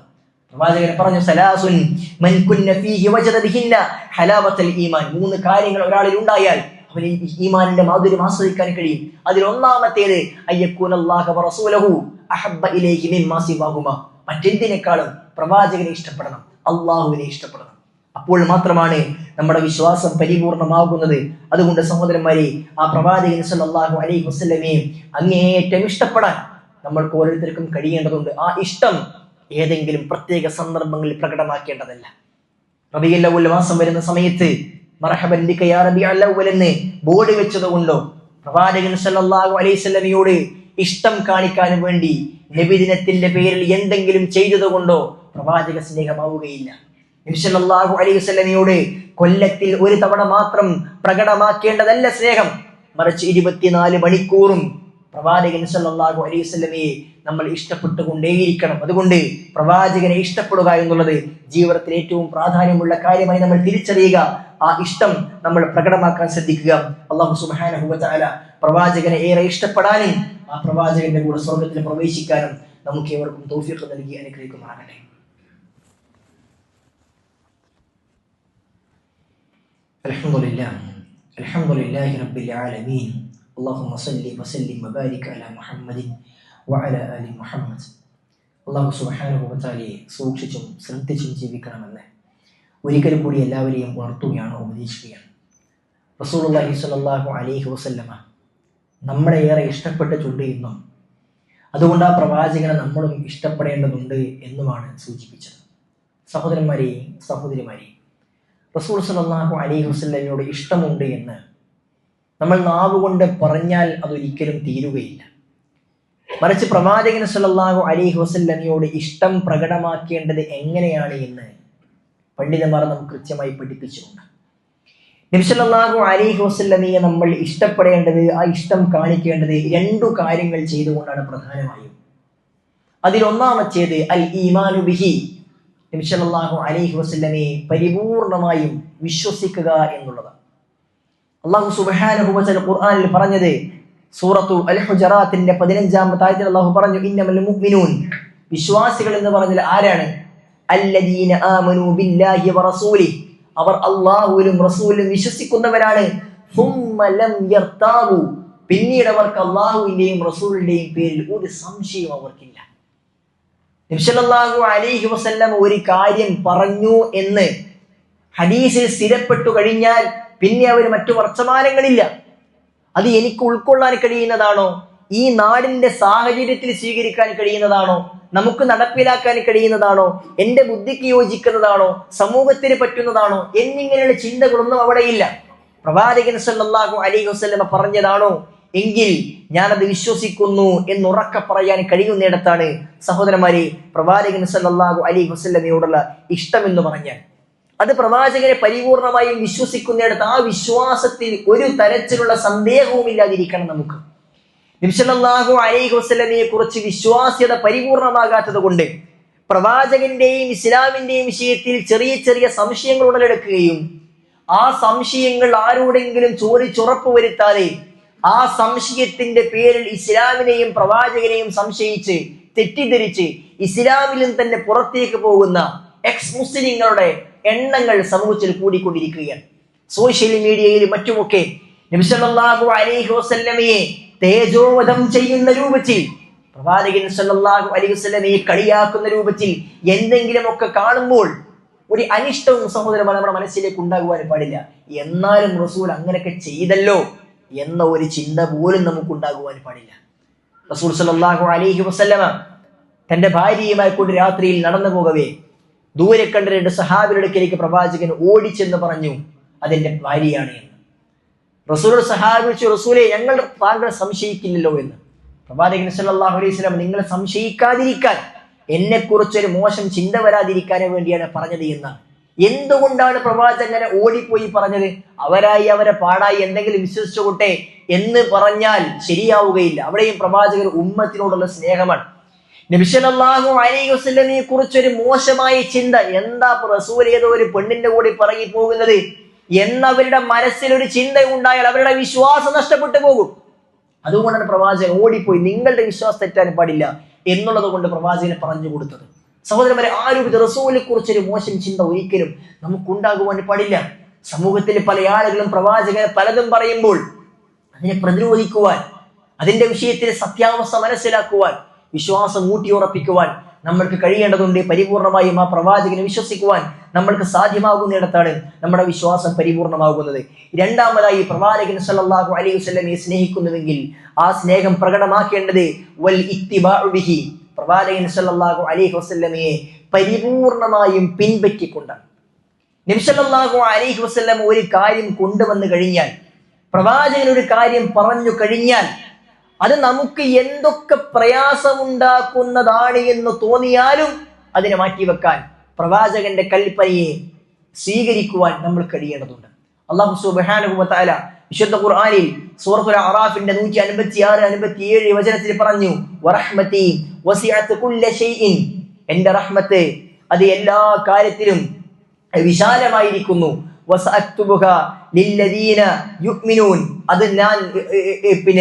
പ്രവാചകൻ പറഞ്ഞു, സലാസുൻ മൻ കുന്ന ഫീഹി വജദ ബിഹിന്ന ഹലാവത്തുൽ ഈമാൻ. 3 കാര്യങ്ങൾ ഒരാളിൽ ഉണ്ടായാൽ അവന് ഈമാനിന്റെ മാധുര്യം ആസ്വദിക്കാൻ കഴിയും. അതിൽ ഒന്നാമത്തേത് അയ്യകൂനല്ലാഹു വറസൂലുഹു അഹബ്ബ ഇലൈഹി മിമ്മാ സിവാഹുമാ. മറ്റെന്തിനേക്കാളും പ്രവാചകനെ ഇഷ്ടപ്പെടണം, അള്ളാഹുവിനെ ഇഷ്ടപ്പെടണം. അപ്പോൾ മാത്രമാണ് നമ്മുടെ വിശ്വാസം പരിപൂർണമാകുന്നത്. അതുകൊണ്ട് സഹോദരന്മാരെ, ആ പ്രവാചകൻ സല്ലല്ലാഹു അലൈഹി വസല്ലമയെ അങ്ങേയറ്റം ഇഷ്ടപ്പെടാൻ നമ്മൾക്ക് ഓരോരുത്തർക്കും കഴിയേണ്ടതുണ്ട്. ആ ഇഷ്ടം ഏതെങ്കിലും പ്രത്യേക സന്ദർഭങ്ങളിൽ പ്രകടമാക്കേണ്ടതല്ല. റബീഉൽ അവ്വൽ മാസം വരുന്ന സമയത്ത് മർഹബൻ ബിക യാ റബീഉൽ അവ്വൽ എന്ന് ബോർഡ് വെച്ചതുകൊണ്ടോ പ്രവാചകൻ സല്ലല്ലാഹു അലൈഹി വസല്ലമയോട് ഇഷ്ടം കാണിക്കാൻ വേണ്ടി നബിദിനത്തിന്റെ പേരിൽ എന്തെങ്കിലും ചെയ്തതുകൊണ്ടോ പ്രവാചക സ്നേഹമാവുകയില്ല. നബി സല്ലല്ലാഹു അലൈഹി വസല്ലമയോട് കൊല്ലത്തിൽ ഒരു തവണ മാത്രം പ്രകടമാക്കേണ്ടതല്ല സ്നേഹം, മറിച്ച് 24 മണിക്കൂറും പ്രവാചകൻ സല്ലല്ലാഹു അലൈഹി വസല്ലമയെ നമ്മൾ ഇഷ്ടപ്പെട്ടുകൊണ്ടേയിരിക്കണം. അതുകൊണ്ട് പ്രവാചകനെ ഇഷ്ടപ്പെടുക എന്നുള്ളത് ജീവിതത്തിൽ ഏറ്റവും പ്രാധാന്യമുള്ള കാര്യമായി നമ്മൾ തിരിച്ചറിയുക. ആ ഇഷ്ടം നമ്മൾ പ്രകടമാക്കാൻ ശ്രദ്ധിക്കുക. അല്ലാഹു സുബ്ഹാനഹു വ തആല പ്രവാചകനെ ഏറെ ഇഷ്ടപ്പെടാനും ആ പ്രവാചകന്റെ കൂടെ സ്വർഗ്ഗത്തിൽ പ്രവേശിക്കാനും നമുക്ക് ഏവർക്കും തൗഫീഖ് നൽകി അനുഗ്രഹിക്കുമാറാകട്ടെ. അൽഹംദുലില്ലാഹി റബ്ബിൽ ആലമീൻ. اللهم صل وسلم وبارك على محمد وعلى آل محمد. അല്ലാഹു സുബ്ഹാനഹു വ തആലയെ സൂക്ഷിച്ചും ശ്രദ്ധിച്ചും ജീവിക്കണമെന്ന് ഒരിക്കൽ കൂടി എല്ലാവരെയും ഉണർത്തുകയാണ്, ഉപദേശിക്കുകയാണ്. റസൂലുള്ളാഹി സ്വല്ലല്ലാഹു അലൈഹി വസല്ലമ നമ്മളെ ഏറെ ഇഷ്ടപ്പെട്ടിട്ടുണ്ട് എന്നും അതുകൊണ്ട് ആ പ്രവാചകനെ നമ്മളും ഇഷ്ടപ്പെടേണ്ടതുണ്ട് എന്നുമാണ് സൂചിപ്പിച്ചത്. സഹോദരന്മാരെ, സഹോദരിമാരെ, റസൂൽ സ്വല്ലല്ലാഹു അലൈഹി വസല്ലമയോട് ഇഷ്ടമുണ്ട് എന്ന് നമ്മൾ നാവുകൊണ്ട് പറഞ്ഞാൽ അതൊരിക്കലും തീരുകയില്ല. മറിച്ച് പ്രവാചകൻ സല്ലല്ലാഹു അലൈഹി വസല്ലമയോട് ഇഷ്ടം പ്രകടമാക്കേണ്ടത് എങ്ങനെയാണ് എന്ന് പണ്ഡിതന്മാർ നമുക്ക് കൃത്യമായി പഠിപ്പിച്ചിട്ടുണ്ട്. നബി സല്ലല്ലാഹു അലൈഹി വസല്ലമയെ നമ്മൾ ഇഷ്ടപ്പെടേണ്ടത്, ആ ഇഷ്ടം കാണിക്കേണ്ടത് 2 കാര്യങ്ങൾ ചെയ്തുകൊണ്ടാണ് പ്രധാനമായും. അതിലൊന്നാമത്തേത് അൽ ഈമാനു ബിഹി, നബി സല്ലല്ലാഹു അലൈഹി വസല്ലമയെ പരിപൂർണമായും വിശ്വസിക്കുക എന്നുള്ളത്. അല്ലാഹു സുബ്ഹാനഹു വ തആല ഖുർആനിൽ പറഞ്ഞത് സൂറത്തു അൽ ഹുജറാത്തിന്റെ 15-ാമത്തെ ആയത്തിൽ അല്ലാഹു പറഞ്ഞു, ഇന്നമൽ മുഅ്മിനൂൻ, വിശ്വാസികൾ എന്ന് പറഞ്ഞാൽ ആരാണ്? അല്ലദീന ആമനൂ ബില്ലാഹി വ റസൂലിഹി, അവർ അല്ലാഹുവിലും റസൂലിലും വിശ്വസിക്കുന്നവരാണ്. സുമ്മ ലം യർതാബു, പിന്നീട് അവർക്ക് അല്ലാഹുവിന്റെയും റസൂലിന്റെയും പേരിൽ ഒരു സംശയം അവർക്കില്ല. നബി സല്ലല്ലാഹു അലൈഹി വസല്ലം ഒരു കാര്യം പറഞ്ഞു എന്ന് ഹദീസിൽ സ്ഥിരപ്പെട്ടു കഴിഞ്ഞാൽ പിന്നെ അവർ മറ്റു വർത്തമാനങ്ങളില്ല. അത് എനിക്ക് ഉൾക്കൊള്ളാൻ കഴിയുന്നതാണോ? ഈ നാടിന്റെ സാഹചര്യത്തിൽ സ്വീകരിക്കാൻ കഴിയുന്നതാണോ? നമുക്ക് നടപ്പിലാക്കാൻ കഴിയുന്നതാണോ? എന്റെ ബുദ്ധിക്ക് യോജിക്കുന്നതാണോ? സമൂഹത്തിന് പറ്റുന്നതാണോ? എന്നിങ്ങനെയുള്ള ചിന്തകളൊന്നും അവിടെയില്ല. പ്രവാചകൻ സല്ലല്ലാഹു അലൈഹി വസല്ലം പറഞ്ഞതാണോ എങ്കിൽ ഞാനത് വിശ്വസിക്കുന്നു എന്നുറക്കെ പറയാൻ കഴിയുന്നിടത്താണ് സഹോദരന്മാരെ പ്രവാചകൻ സല്ലല്ലാഹു അലൈഹി വസല്ലമയോടുള്ള ഇഷ്ടം എന്ന് പറഞ്ഞാൽ. അത് പ്രവാചകനെ പരിപൂർണമായും വിശ്വസിക്കുന്നിടത്ത് ആ വിശ്വാസത്തിൽ ഒരു തരത്തിലുള്ള സന്ദേഹവും ഇല്ലാതിരിക്കണം നമുക്ക്. നബി സല്ലല്ലാഹു അലൈഹി വസല്ലമയെ കുറിച്ച് വിശ്വാസ്യത പരിപൂർണമാകാത്തത് കൊണ്ട് പ്രവാചകന്റെയും ഇസ്ലാമിന്റെയും വിഷയത്തിൽ ചെറിയ ചെറിയ സംശയങ്ങൾ ഉടലെടുക്കുകയും ആ സംശയങ്ങൾ ആരോടെങ്കിലും ചോദിച്ചുറപ്പ് വരുത്താതെ ആ സംശയത്തിന്റെ പേരിൽ ഇസ്ലാമിനെയും പ്രവാചകനെയും സംശയിച്ച് തെറ്റിദ്ധരിച്ച് ഇസ്ലാമിലും തന്നെ പുറത്തേക്ക് പോകുന്ന എക്സ് മുസ്ലിങ്ങളുടെ എണ്ണങ്ങൾ സമൂഹത്തിൽ കൂടിക്കൊണ്ടിരിക്കുകയാണ്. സോഷ്യൽ മീഡിയയിലും മറ്റുമൊക്കെ നബി സല്ലല്ലാഹു അലൈഹി വസല്ലമയെ തേജോവധം ചെയ്യുന്ന രൂപത്തിൽ, പ്രവാചകൻ സല്ലല്ലാഹു അലൈഹി വസല്ലമയെ കളിയാക്കുന്ന രൂപത്തിൽ എന്തെങ്കിലുമൊക്കെ കാണുമ്പോൾ ഒരു അനിഷ്ടവും സഹോദരന്മാർ നമ്മുടെ മനസ്സിലേക്ക് ഉണ്ടാകുവാൻ പാടില്ല. എന്നാലും റസൂൽ അങ്ങനെയൊക്കെ ചെയ്തല്ലോ എന്ന ഒരു ചിന്ത പോലും നമുക്ക് ഉണ്ടാകുവാൻ പാടില്ല. റസൂൽ സല്ലല്ലാഹു അലൈഹി വസല്ലമ തന്റെ ഭാര്യയുമായി കൊണ്ട് രാത്രിയിൽ നടന്നു പോകവേ ദൂരെ കണ്ട രണ്ട് സഹാബിയുടെ അടുക്കലേക്ക് പ്രവാചകൻ ഓടിച്ചെന്ന് പറഞ്ഞു, അതെന്റെ ഭാര്യയാണ് എന്ന്. റസൂൽ സഹാബി വിളിച്ചു, റസൂലെ, ഞങ്ങൾ താങ്കൾ സംശയിക്കില്ലല്ലോ എന്ന്. പ്രവാചകൻ സല്ലല്ലാഹു അലൈഹി വസല്ലം, നിങ്ങൾ സംശയിക്കാതിരിക്കാൻ, എന്നെ കുറിച്ചൊരു മോശം ചിന്ത വരാതിരിക്കാൻ വേണ്ടിയാണ് പറഞ്ഞത് എന്നാണ്. എന്തുകൊണ്ടാണ് പ്രവാചകൻ ഓടിപ്പോയി പറഞ്ഞത്? അവരായി അവരെ പാടായി എന്തെങ്കിലും വിശ്വസിച്ചുകൊട്ടെ എന്ന് പറഞ്ഞാൽ ശരിയാവുകയില്ല. അവിടെയും പ്രവാചകൻ ഉമ്മത്തിനോടുള്ള സ്നേഹമാണ്. നബി സല്ലല്ലാഹു അലൈഹി വസല്ലമയെ കുറിച്ചൊരു മോശമായ ചിന്ത, എന്താ റസൂൽ ഏതോ ഒരു പെണ്ണിന്റെ കൂടി പറങ്ങി പോകുന്നത് എന്നവരുടെ മനസ്സിലൊരു ചിന്ത ഉണ്ടായാൽ അവരുടെ വിശ്വാസം നഷ്ടപ്പെട്ടു പോകും. അതുകൊണ്ടാണ് പ്രവാചകൻ ഓടിപ്പോയി നിങ്ങളുടെ വിശ്വാസം തെറ്റാൻ പാടില്ല എന്നുള്ളത് കൊണ്ട് പ്രവാചകനെ പറഞ്ഞു കൊടുത്തത്. സഹോദരന്മാരെ, ആ രൂപത്തിൽ റസൂലിനെ കുറിച്ചൊരു മോശം ചിന്ത ഒരിക്കലും നമുക്കുണ്ടാകുവാൻ പാടില്ല. സമൂഹത്തിൽ പല ആളുകളും പ്രവാചകനെ പലതും പറയുമ്പോൾ അതിനെ പ്രതിരോധിക്കുവാൻ, അതിന്റെ വിഷയത്തിൽ സത്യാവസ്ഥ മനസ്സിലാക്കുവാൻ, വിശ്വാസം ഊട്ടിയുറപ്പിക്കുവാൻ നമ്മൾക്ക് കഴിയേണ്ടതുണ്ട്. പരിപൂർണമായും ആ പ്രവാചകനെ വിശ്വസിക്കുവാൻ നമ്മൾക്ക് സാധ്യമാകുന്നിടത്താണ് നമ്മുടെ വിശ്വാസം പരിപൂർണമാകുന്നത്. രണ്ടാമതായി, പ്രവാചകൻ സല്ലല്ലാഹു അലൈഹി വസല്ലമയെ സ്നേഹിക്കുന്നുവെങ്കിൽ ആ സ്നേഹം പ്രകടമാക്കേണ്ടത് വൽ ഇത്തിബാഉ ബിഹി, പ്രവാചകൻ സല്ലല്ലാഹു അലൈഹി വസല്ലമയെ പരിപൂർണമായും പിൻപറ്റിക്കൊണ്ടാണ്. നബി സല്ലല്ലാഹു അലൈഹി വസല്ലം ഒരു കാര്യം കൊണ്ടുവന്നു കഴിഞ്ഞാൽ, പ്രവാചകൻ ഒരു കാര്യം പറഞ്ഞു കഴിഞ്ഞാൽ, അത് നമുക്ക് എന്തൊക്കെ പ്രയാസമുണ്ടാക്കുന്നതാണ് എന്ന് തോന്നിയാലും അതിനെ മാറ്റിവെക്കാൻ, പ്രവാചകന്റെ കൽപ്പനയെ സ്വീകരിക്കുവാൻ നമ്മൾ കഴിയേണ്ടതുണ്ട്. അല്ലാഹു സുബ്ഹാനഹു വ തആല വിശുദ്ധ ഖുർആനിൽ സൂറത്തുൽ അറാഫിന്റെ 156-157 വചനത്തിൽ പറഞ്ഞു, വറഹ്മതി വസിഅത് കുല്ല ഷൈഇൻ, എന്റെ റഹ്മത്ത് അത് എല്ലാ കാര്യത്തിലും വിശാലമായിരിക്കുന്നു. വസഅക്തുബുഹ ലില്ലദീന യുഅ്മിനൂൻ, അത് ഞാൻ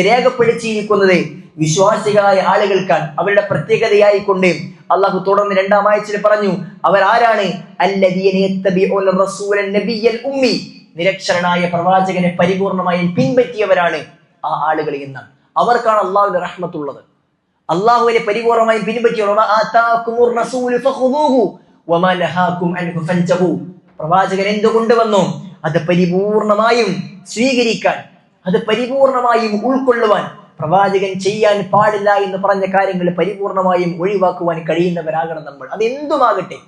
രേഖപ്പെടുത്തിയിരിക്കുന്നത് വിശ്വാസികളായ ആളുകൾക്കാണ്, അവരുടെ പ്രത്യേകതയായി കൊണ്ട്. അള്ളാഹു തുടർന്ന് രണ്ടാം ആയത്തിൽ പറഞ്ഞു, അവരാരാണ്? അല്ലദീന യത്തബിഊന റസൂലൻ നബിയ്യൽ ഉമ്മി, നിരക്ഷരനായ പ്രവാചകനെ പരിപൂർണമായും പിൻപറ്റിയവരാണ് ആ ആളുകൾ എന്നാണ്. അവർക്കാണ് അള്ളാഹുവിന്റെ റഹ്മത്തുള്ളത്. അള്ളാഹുവിനെ പരിപൂർണമായും പിൻപറ്റിയവർ. ആതാകുമുർ റസൂലു ഫഖുദൂഹു വമാ നഹാകും അൻഹു ഫൻതഹു, പ്രവാചകൻ എന്ത് കൊണ്ടുവന്നു അത് പരിപൂർണമായും സ്വീകരിക്കാൻ, അത് പരിപൂർണമായും ഉൾക്കൊള്ളുവാൻ, പ്രവാചകൻ ചെയ്യാൻ പാടില്ല എന്ന് പറഞ്ഞ കാര്യങ്ങൾ പരിപൂർണമായും ഒഴിവാക്കുവാൻ കഴിയുന്നവരാകണം നമ്മൾ. അതെന്തുമാകട്ടെ,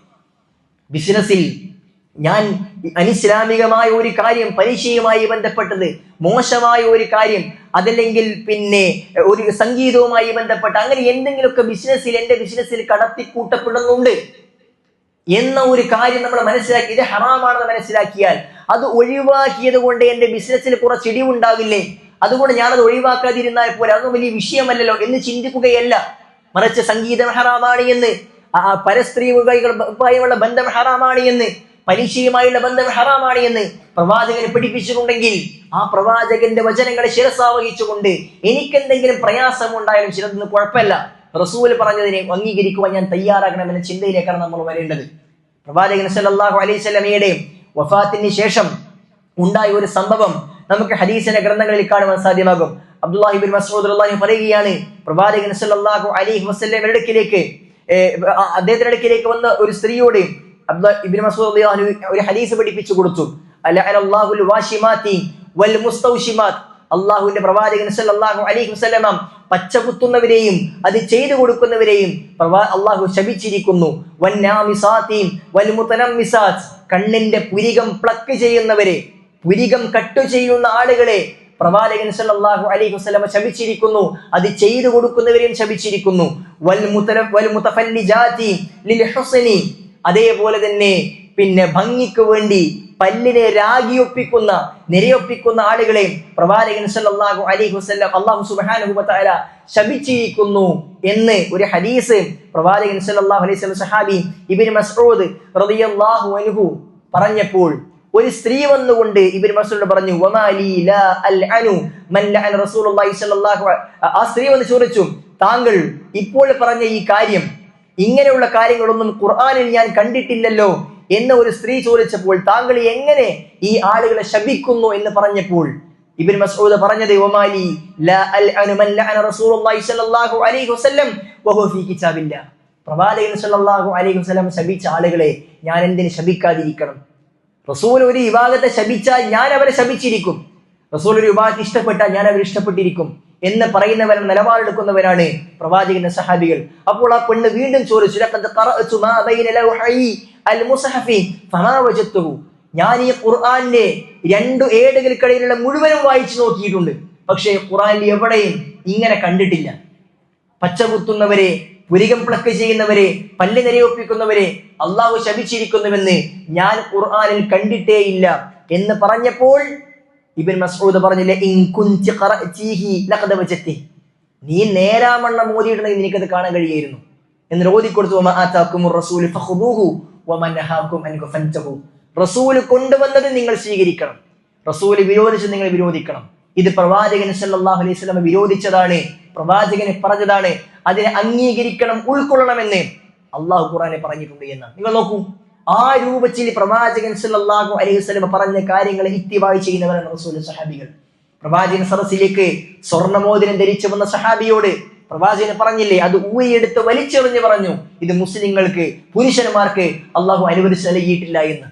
ബിസിനസ്സിൽ ഞാൻ അനിസ്ലാമികമായ ഒരു കാര്യം, പരീക്ഷയുമായി ബന്ധപ്പെട്ടത് മോശമായ ഒരു കാര്യം, അതല്ലെങ്കിൽ പിന്നെ ഒരു സംഗീതവുമായി ബന്ധപ്പെട്ട അങ്ങനെ എന്തെങ്കിലുമൊക്കെ ബിസിനസ്സിൽ, എന്റെ ബിസിനസ്സിൽ കടത്തിക്കൂട്ടപ്പെടുന്നുണ്ട് എന്ന ഒരു കാര്യം നമ്മൾ മനസ്സിലാക്കി, ഇത് ഹറാമാണെന്ന് മനസ്സിലാക്കിയാൽ അത് ഒഴിവാക്കിയത് കൊണ്ട് എന്റെ ബിസിനസ്സിൽ കുറച്ച് ഇടിവുണ്ടാവില്ലേ, അതുകൊണ്ട് ഞാനത് ഒഴിവാക്കാതിരുന്നാൽ പോലെ, അതൊന്നും വലിയ വിഷയമല്ലല്ലോ എന്ന് ചിന്തിക്കുകയല്ല. മറിച്ച് സംഗീതം ഹറാമാണ് എന്ന്, പരസ്ത്രീകളുമായുള്ള ബന്ധം ഹറാമാണ് എന്ന്, പരീക്ഷയുമായുള്ള ബന്ധം ഹറാമാണ് എന്ന് പ്രവാചകനെ പഠിപ്പിച്ചിട്ടുണ്ടെങ്കിൽ ആ പ്രവാചകന്റെ വചനങ്ങളെ ശിരസാവഹിച്ചുകൊണ്ട് എനിക്കെന്തെങ്കിലും പ്രയാസം ഉണ്ടായാലും ചിലതൊന്നും കുഴപ്പമില്ല, റസൂൽ പറഞ്ഞതിനെ അംഗീകരിക്കുവാൻ ഞാൻ തയ്യാറാകണമെന്ന ചിന്തയിലേക്കാണ് നമ്മൾ വരേണ്ടത്. പ്രവാചകൻ സല്ലല്ലാഹു അലൈഹി വസല്ലമയുടെ വഫാത്തിന് ശേഷം ഉണ്ടായ ഒരു സംഭവം നമുക്ക് ഹദീസിന്റെ ഗ്രന്ഥങ്ങളിൽ കാണുവാൻ സാധ്യമാകും. അബ്ദുല്ലാഹി ഇബ്നു മസ്ഊദ് റളിയല്ലാഹു അൻഹു പറയുകയാണ്, പ്രവാചകൻ സല്ലല്ലാഹു അലൈഹി വസല്ലമയുടെ അടുക്കിലേക്ക്, അദ്ദേഹത്തിന്റെ അടുക്കിലേക്ക് വന്ന ഒരു സ്ത്രീയോട് അബ്ദുല്ലാഹി ഇബ്നു മസ്ഊദ് റളിയല്ലാഹു അൻഹു ഒരു ഹദീസ് പഠിപ്പിച്ചു കൊടുത്തു. അലഅനല്ലാഹുൽ വാശിമാതി വൽ മുസ്തൗശിമാത്, അള്ളാഹുവിന്റെ പ്രവാചകൻ സല്ലല്ലാഹു അലൈഹി വസല്ലം പച്ച കുത്തുന്നവരെയും അത് ചെയ്തു കൊടുക്കുന്നവരെയും അള്ളാഹു ശപിച്ചിരിക്കുന്നു. വന്നാമിസാതി വൽ മുതനമ്മിസാത്, കണ്ണിന്റെ പുരികം പ്ലക്ക് ചെയ്യുന്നവരെ, പുരികം കട്ടു ചെയ്യുന്ന ആളുകളെ പ്രവാചകൻ സല്ലല്ലാഹു അലൈഹി വസല്ലം ശപിച്ചിരിക്കുന്നു, അത് ചെയ്തു കൊടുക്കുന്നവരെയും ശപിച്ചിരിക്കുന്നു. വൽ മുതഫല്ലിജാതി ലിൽ ഹുസ്നി, അതേപോലെ തന്നെ പിന്നെ ഭംഗിക്ക് വേണ്ടി പല്ലിനെ രാഗിയൊപ്പിക്കുന്ന, നിരയൊപ്പിക്കുന്ന ആളുകളെ പ്രവാചകൻ സല്ലല്ലാഹു അലൈഹി വസല്ലം അല്ലാഹു സുബ്ഹാനഹു വ തആല ശപിച്ചിരിക്കുന്നു എന്ന് ഒരു ഹദീസ് പ്രവാചകൻ സല്ലല്ലാഹു അലൈഹി വസല്ലം സഹാബി ഇബ്നു മസ്ഊദ് റളിയല്ലാഹു അൻഹു പറഞ്ഞപ്പോൾ ഒരു സ്ത്രീ വന്നുകൊണ്ട് ഇബ്നു മസ്ഊദ് പറഞ്ഞു, വമാലി ലാ അൽഅനു മൻ ലഅന റസൂലുള്ളാഹി സ്വല്ലല്ലാഹു ആ സ്ത്രീ വന്ന് ചോദിച്ചു, താങ്കൾ ഇപ്പോൾ പറഞ്ഞ ഈ കാര്യം, ഇങ്ങനെയുള്ള കാര്യങ്ങളൊന്നും ഖുർആനിൽ ഞാൻ കണ്ടിട്ടില്ലല്ലോ എന്ന് ഒരു സ്ത്രീ ചോദിച്ചപ്പോൾ താങ്കൾ എങ്ങനെ ഈ ആളുകളെ ശപിക്കുന്നു എന്ന് പറഞ്ഞപ്പോൾ ഇബ്നു മസ്ഊദ് പറഞ്ഞത്, വമാലി ലാ അൽഅനു മൻ ലഅന റസൂലുള്ളാഹി സ്വല്ലല്ലാഹു അലൈഹി വസല്ലം വഹുവ ഫീ കിതാബില്ലാഹ്. പ്രവാചകൻ സ്വല്ലല്ലാഹു അലൈഹി വസല്ലം ശപിച്ച ആളുകളെ ഞാൻ എന്തിന് ശപിക്കാതിരിക്കണം? റസൂൽ ഒരു വിഭാഗത്തെ ശപിച്ചാൽ ഞാൻ അവരെ ശപിച്ചിരിക്കും, റസൂൽ ഒരു വിഭാഗത്തെ ഇഷ്ടപ്പെട്ടാൽ ഞാൻ അവരെ ഇഷ്ടപ്പെട്ടിരിക്കും എന്ന് പറയുന്നവരാണ്, നിലപാടെടുക്കുന്നവരാണ് പ്രവാചകന്റെ സഹാബികൾ. അപ്പോൾ ആ പെണ്ണ് വീണ്ടും ചോദിച്ചു, ലഖദ് ഖറഅതു മാ ബൈന ലൗഹി അൽ മുസ്ഹഫി ഫമാ വജദ്തുഹു. ഞാൻ ഈ ഖുർആന്റെ 2 ഏടുകൾക്കിടയിലുള്ള മുഴുവനും വായിച്ചു നോക്കിയിട്ടുണ്ട്, പക്ഷേ ഖുർആനിൽ എവിടെയും ഇങ്ങനെ കണ്ടിട്ടില്ല. പച്ചകുത്തുന്നവരെ, പുരികം പ്ലക്ക് ചെയ്യുന്നവരെ, പല്ല് നിരയൊപ്പിക്കുന്നവരെ അള്ളാഹു ശപിച്ചിരിക്കുന്നുവെന്ന് ഞാൻ ഖുർആനിൽ കണ്ടിട്ടേയില്ല എന്ന് പറഞ്ഞപ്പോൾ ഇബ്നു മസ്ഊദ് പറഞ്ഞില്ലേ, ഇൻ കുൻതി ഖറഅതീഹി ലഖദ വജത്തി. നീ നേരാമണ്ണം ഓതിയിട്ടുണ്ടെങ്കിൽ നിനക്കത് കാണാൻ കഴിയായിരുന്നു എന്ന് ഓതിക്കൊടുത്തു. വമാ ആതാകുമുർ റസൂലു ഫഖുദൂഹു വമാ നഹാകും അൻഹു ഫൻതഹു. റസൂൽ കൊണ്ടുവന്നത് നിങ്ങൾ സ്വീകരിക്കണം, റസൂൽ വിരോധിച്ചത് നിങ്ങൾ വിരോധിക്കണം. ഇത് പ്രവാചകൻ സല്ലല്ലാഹു അലൈഹി വസല്ലം വിരോധിച്ചതാണ്, പ്രവാചകനെ പറഞ്ഞതാണ്, അതിനെ അംഗീകരിക്കണം, ഉൾക്കൊള്ളണമെന്ന് അള്ളാഹു ഖുർആനിൽ പറഞ്ഞിട്ടുണ്ട് എന്ന് നിങ്ങൾ നോക്കൂ. ആ രൂപത്തിൽ പ്രവാചകൻ സല്ലല്ലാഹു അലൈഹി വസല്ലം പറഞ്ഞ കാര്യങ്ങളെ ഇത്തിബാഅ് ചെയ്യുന്നവരാണ് റസൂൽ സഹാബികൾ. പ്രവാചകൻ സദസ്സിലേക്ക് സ്വർണ്ണമോതിരം ധരിച്ചു വന്ന സഹാബിയോട് പ്രവാചകൻ പറഞ്ഞില്ലേ, അത് ഊരിയെടുത്ത് വലിച്ചെറിഞ്ഞ് പറഞ്ഞു, ഇത് മുസ്ലിങ്ങൾക്ക്, പുരുഷന്മാർക്ക് അള്ളാഹു അനുവദിച്ച് നൽകിയിട്ടില്ല എന്ന്.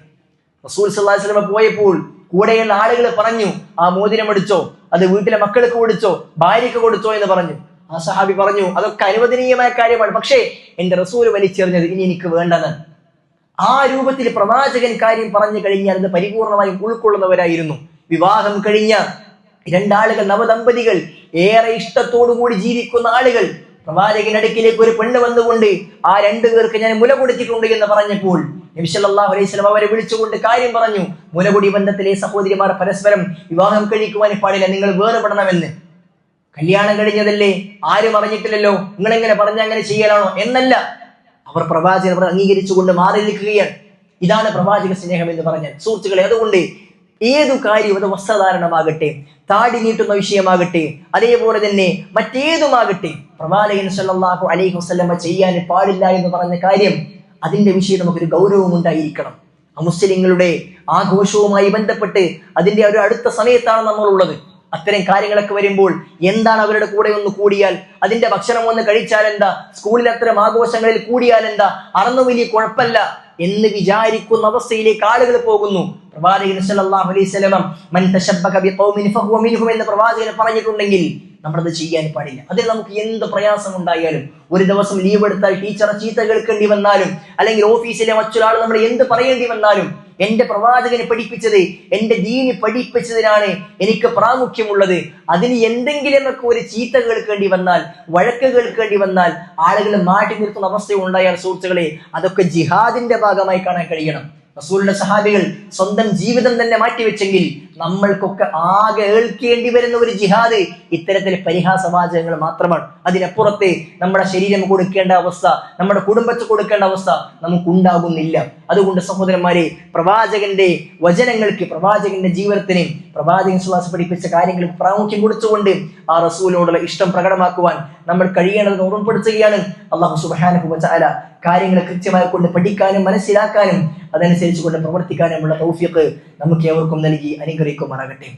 റസൂൽ സല്ലല്ലാഹു അലൈഹി വസല്ലം പോയപ്പോൾ കൂടെയുള്ള ആളുകൾ പറഞ്ഞു, ആ മോതിരം എടുത്തോ, അത് വീട്ടിലെ മക്കൾക്ക് കൊടുത്തോ, ഭാര്യയ്ക്ക് കൊടുത്തോ എന്ന് പറഞ്ഞു. ആ സഹാബി പറഞ്ഞു, അതൊക്കെ അനുവദനീയമായ കാര്യമാണ്, പക്ഷേ എന്റെ റസൂൽ വലിച്ചെറിഞ്ഞത് ഇനി എനിക്ക് വേണ്ടത്. ആ രൂപത്തിൽ പ്രവാചകൻ കാര്യം പറഞ്ഞു കഴിഞ്ഞാൽ അത് പരിപൂർണമായും ഉൾക്കൊള്ളുന്നവരായിരുന്നു. വിവാഹം കഴിഞ്ഞ 2 ആളുകൾ, നവദമ്പതികൾ, ഏറെ ഇഷ്ടത്തോടുകൂടി ജീവിക്കുന്ന ആളുകൾ, പ്രവാചകന്റെ അടുക്കിലേക്ക് ഒരു പെണ്ണ് വന്നുകൊണ്ട് ആ 2 പേർക്ക് ഞാൻ മുല കൊടുത്തിട്ടുണ്ട് എന്ന് പറഞ്ഞപ്പോൾ നബി സല്ലല്ലാഹു അലൈഹി വസല്ലം അവരെ വിളിച്ചുകൊണ്ട് കാര്യം പറഞ്ഞു, മുലകുടി ബന്ധത്തിലെ സഹോദരിമാർ പരസ്പരം വിവാഹം കഴിക്കുവാൻ പാടില്ല, നിങ്ങൾ വേർപെടണമെന്ന്. കല്യാണം കഴിഞ്ഞതല്ലേ, ആരും അറിഞ്ഞിട്ടില്ലല്ലോ, നിങ്ങൾ എങ്ങനെ പറഞ്ഞ അങ്ങനെ ചെയ്യലാണോ എന്നല്ല, അവർ പ്രവാചകൻ അംഗീകരിച്ചുകൊണ്ട് മാറി നിൽക്കുകയാണ്. ഇതാണ് പ്രവാചക സ്നേഹം എന്ന് പറഞ്ഞാൽ. സുഹൃത്തുക്കളെ, അതുകൊണ്ട് ഏതു കാര്യവും, അത് വസ്ത്രധാരണമാകട്ടെ, താടി നീട്ടുന്ന വിഷയമാകട്ടെ, അതേപോലെ തന്നെ മറ്റേതുമാകട്ടെ, പ്രവാചകൻ സല്ലല്ലാഹു അലൈഹി വസല്ലം ചെയ്യാൻ പാടില്ല എന്ന് പറഞ്ഞ കാര്യം, അതിന്റെ വിഷയം നമുക്കൊരു ഗൗരവം ഉണ്ടായിരിക്കണം. മുസ്ലിങ്ങളുടെ ആഘോഷവുമായി ബന്ധപ്പെട്ട് അതിന്റെ ഒരു അടുത്ത സമയത്താണ് നമ്മളുള്ളത്. അത്തരം കാര്യങ്ങളൊക്കെ വരുമ്പോൾ എന്താണ് അവരുടെ കൂടെ ഒന്ന് കൂടിയാൽ, അതിന്റെ ഭക്ഷണം ഒന്ന് കഴിച്ചാൽ എന്താ, സ്കൂളിൽ അത്തരം ആഘോഷങ്ങളിൽ കൂടിയാൽ എന്താ, അറന്നു വലിയ കുഴപ്പമില്ല എന്ന് വിചാരിക്കുന്ന അവസ്ഥയിലേക്ക് ആളുകൾ പോകുന്നു. പ്രവാചകൻ സല്ലല്ലാഹു അലൈഹി വസല്ലം മൻ തശബ്ബക ബിഖൗമിൻ ഫഹുവ മിൻഹും എന്ന് പ്രവാചകൻ പറഞ്ഞിട്ടുണ്ടെങ്കിൽ നമ്മളത് ചെയ്യാൻ പാടില്ല. അതിൽ നമുക്ക് എന്ത് പ്രയാസം ഉണ്ടായാലും, ഒരു ദിവസം ലീവ് എടുത്താൽ ടീച്ചറെ ചീത്ത കേൾക്കേണ്ടി വന്നാലും, അല്ലെങ്കിൽ ഓഫീസിലെ മറ്റൊരാൾ നമ്മൾ എന്ത് പറയേണ്ടി വന്നാലും, എന്റെ പ്രവാചകനെ പഠിപ്പിച്ചത്, എന്റെ ദീന് പഠിപ്പിച്ചതിനാണ് എനിക്ക് പ്രാമുഖ്യമുള്ളത്. അതിന് എന്തെങ്കിലുമൊക്കെ ഒരു ചീത്ത കേൾക്കേണ്ടി വന്നാൽ, വഴക്ക് കേൾക്കേണ്ടി വന്നാൽ, ആളുകൾ മാറ്റി നിർത്തുന്ന അവസ്ഥ ഉണ്ടായാൽ സുഹൃത്തുക്കളെ, അതൊക്കെ ജിഹാദിന്റെ ഭാഗമായി കാണാൻ കഴിയണം. റസൂലിന്റെ സഹാബികൾ സ്വന്തം ജീവിതം തന്നെ മാറ്റിവെച്ചെങ്കിൽ നമ്മൾക്കൊക്കെ ആകെ ഏൽക്കേണ്ടി വരുന്ന ഒരു ജിഹാദ് ഇത്തരത്തിലെ പരിഹാസവാചകങ്ങൾ മാത്രമാണ്. അതിനപ്പുറത്തെ നമ്മുടെ ശരീരം കൊടുക്കേണ്ട അവസ്ഥ, നമ്മുടെ കുടുംബത്തെ കൊടുക്കേണ്ട അവസ്ഥ നമുക്കുണ്ടാകുന്നില്ല. അതുകൊണ്ട് സഹോദരന്മാരെ, പ്രവാചകന്റെ വചനങ്ങൾക്ക്, പ്രവാചകന്റെ ജീവിതത്തിന്, പ്രവാചകൻ സുഹാസ് പഠിപ്പിച്ച കാര്യങ്ങൾക്ക് പ്രാമുഖ്യം കൊടുത്തുകൊണ്ട് ആ റസൂലിനോടുള്ള ഇഷ്ടം പ്രകടമാക്കുവാൻ നമ്മൾ കഴിയേണ്ടതെന്ന് ഓർമ്മപ്പെടുത്തുകയാണ്. അല്ലാഹു സുബ്ഹാനഹു വ തആല കാര്യങ്ങൾ കൃത്യമായി കൊണ്ട് പഠിക്കാനും മനസ്സിലാക്കാനും അതനുസരിച്ച് കൊണ്ട് പ്രവർത്തിക്കാനുമുള്ള തൗഫീഖ് നമുക്ക് ഏവർക്കും നൽകി അനുഗ്രഹിക്കുമാറാകട്ടെ.